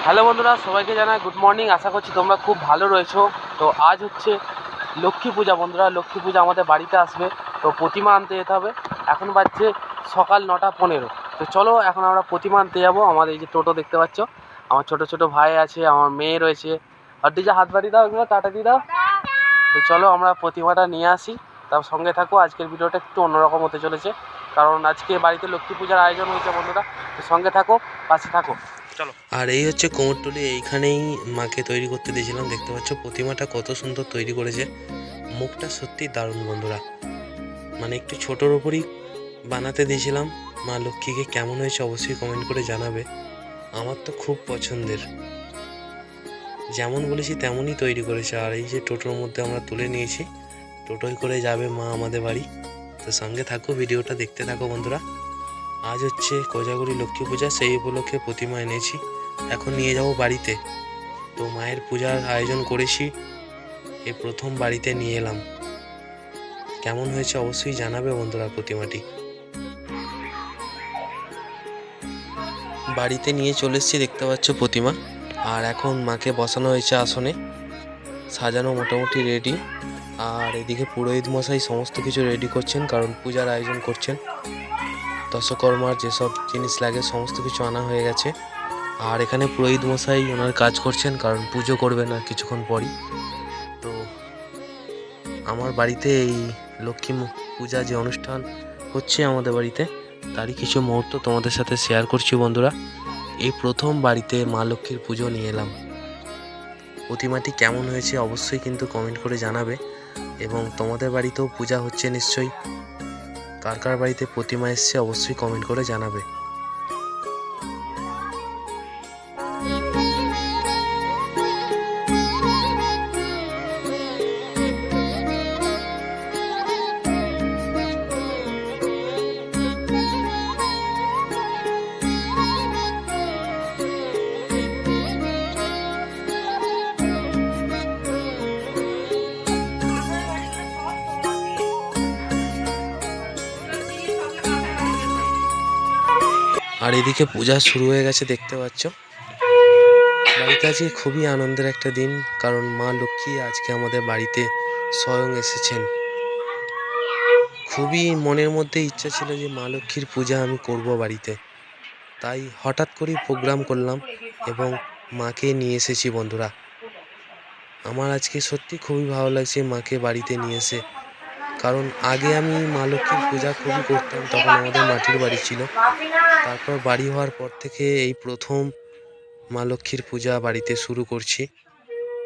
Hello বন্ধুরা, সবাইকে জানাই গুড মর্নিং। আশা করছি তোমরা খুব ভালো রয়েছো। তো আজ হচ্ছে লক্ষ্মী পূজা বন্ধুরা। লক্ষ্মী পূজা আমাদের বাড়িতে আসবে, তো প্রতিমা আনতে যেতে হবে। এখন বাজছে সকাল 9:15। তো চলো এখন আমরা প্রতিমা আনতে যাবো। আমার এই যে টোটো দেখতে পাচ্ছ, আমার ছোট ছোট ভাই আছে, আমার মেয়ে রয়েছে। আর যে হাত বাড়ি দাও, এগুলো টাটা দিয়ে দাও। তো চলো আমরা প্রতিমাটা নিয়ে আসি, তার সঙ্গে থাকো। আজকের ভিডিওটা একটু অন্যরকম হতে চলেছে, কারণ আজকে বাড়িতে লক্ষ্মী পূজার আয়োজন হয়েছে বন্ধুরা। তো সঙ্গে থাকো, পাশে থাকো, চলো। আর এই হচ্ছে কোমরটুলি, এইখানেই মাকে তৈরি করতে দিয়েছিলাম। দেখতে পাচ্ছ প্রতিমাটা কত সুন্দর তৈরি করেছে। মুখটা সত্যি দারুণ বন্ধুরা, মানে একটু ছোটোর ওপরই বানাতে দিয়েছিলাম। মা লক্ষ্মীকে কেমন হয়েছে অবশ্যই কমেন্ট করে জানাবে। আমার তো খুব পছন্দের, যেমন বলেছি তেমনই তৈরি করেছে। আর এই যে টোটোর মধ্যে আমরা তুলে নিয়েছি, টোটোয় করে যাবে মা আমাদের বাড়ি। তো সঙ্গে থাকো, ভিডিওটা দেখতে থাকো বন্ধুরা। আজ হচ্ছে কোজাগরী লক্ষ্মী পূজা, সেই উপলক্ষে প্রতিমা এনেছি, এখন নিয়ে যাব বাড়িতে। তো মায়ের পূজার আয়োজন করেছি, এই প্রথম বাড়িতে নিয়ে এলাম। কেমন হয়েছে অবশ্যই জানাবে বন্ধুরা প্রতিমাটি। বাড়িতে নিয়ে চলে এসেছি, দেখতে পাচ্ছ প্রতিমা। আর এখন মাকে বসানো হয়েছে আসনে, সাজানো মোটামুটি রেডি। আর এদিকে পুরোহিত মশাই সমস্ত কিছু রেডি করছেন, কারণ পূজার আয়োজন করছেন। দশকর্মার যেসব জিনিস লাগে সমস্ত কিছু আনা হয়ে গেছে। আর এখানে পুরোহিত মশাই ওনার কাজ করছেন, কারণ পুজো করবেন আর কিছুক্ষণ পরই। তো আমার বাড়িতে এই লক্ষ্মী পূজা যে অনুষ্ঠান হচ্ছে আমাদের বাড়িতে, তারই কিছু মুহূর্ত তোমাদের সাথে শেয়ার করছি বন্ধুরা। এই প্রথম বাড়িতে মা লক্ষ্মীর পুজো নিয়ে এলাম। প্রতিমাটি কেমন হয়েছে অবশ্যই কিন্তু কমেন্ট করে জানাবে। এবং তোমাদের বাড়িতেও পূজা হচ্ছে নিশ্চয়ই, কার কার বাড়িতে প্রতিমা এসছে অবশ্যই কমেন্ট করে জানাবে। আর এদিকে পূজা শুরু হয়ে গেছে, দেখতে পাচ্ছ। বাড়িতে আজকে খুবই আনন্দের একটা দিন, কারণ মা লক্ষ্মী আজকে আমাদের বাড়িতে স্বয়ং এসেছেন। খুবই মনের মধ্যে ইচ্ছা ছিল যে মা লক্ষ্মীর পূজা আমি করব বাড়িতে, তাই হঠাৎ করেই প্রোগ্রাম করলাম এবং মাকে নিয়ে এসেছি বন্ধুরা। আমার আজকে সত্যি খুবই ভালো লাগছে মাকে বাড়িতে নিয়ে এসে, কারণ আগে আমি মা লক্ষ্মীর পূজা খুবই করতাম, তখন আমাদের মাটির বাড়ি ছিল। তারপর বাড়ি হওয়ার পর থেকে এই প্রথম মা লক্ষ্মীর পূজা বাড়িতে শুরু করছি।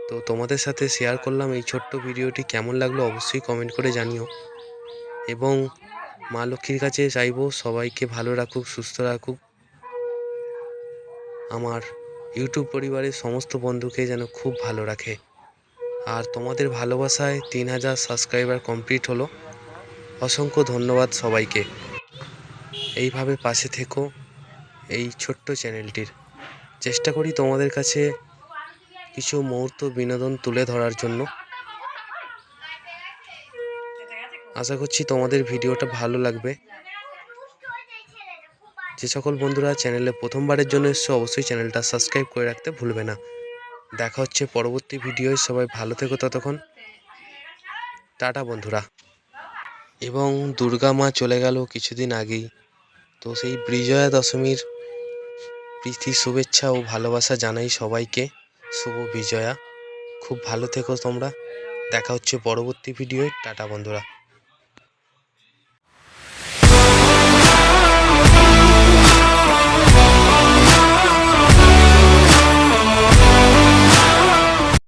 তো তোমাদের সাথে শেয়ার করলাম এই ছোট্ট ভিডিওটি। কেমন লাগলো অবশ্যই কমেন্ট করে জানিও। এবং মা লক্ষ্মীর কাছে চাইবো সবাইকে ভালো রাখুক, সুস্থ রাখুক। আমার ইউটিউব পরিবারের সমস্ত বন্ধুকে যেন খুব ভালো রাখে। আর তোমাদের ভালোবাসায় 3000 সাবস্ক্রাইবার কমপ্লিট হলো। অসংখ্য ধন্যবাদ সবাইকে। এইভাবে পাশে থেকো এই ছোট্ট চ্যানেলটির। চেষ্টা করি তোমাদের কাছে কিছু মুহূর্ত বিনোদন তুলে ধরার জন্য। আশা করছি তোমাদের ভিডিওটা ভালো লাগবে। যে সকল বন্ধুরা চ্যানেলে প্রথমবারের জন্য এসছো অবশ্যই চ্যানেলটা সাবস্ক্রাইব করে রাখতে ভুলবে না। দেখা হচ্ছে পরবর্তী ভিডিওয়। সবাই ভালো থেকো ততক্ষণ। টাটা বন্ধুরা। এবং দুর্গা মা চলে গেল কিছুদিন আগেই, তো সেই বিজয়া দশমীর প্রীতি শুভেচ্ছা ও ভালোবাসা জানাই সবাইকে। শুভ বিজয়া। খুব ভালো থেকো তোমরা। দেখা হচ্ছে পরবর্তী ভিডিওয়। টাটা বন্ধুরা।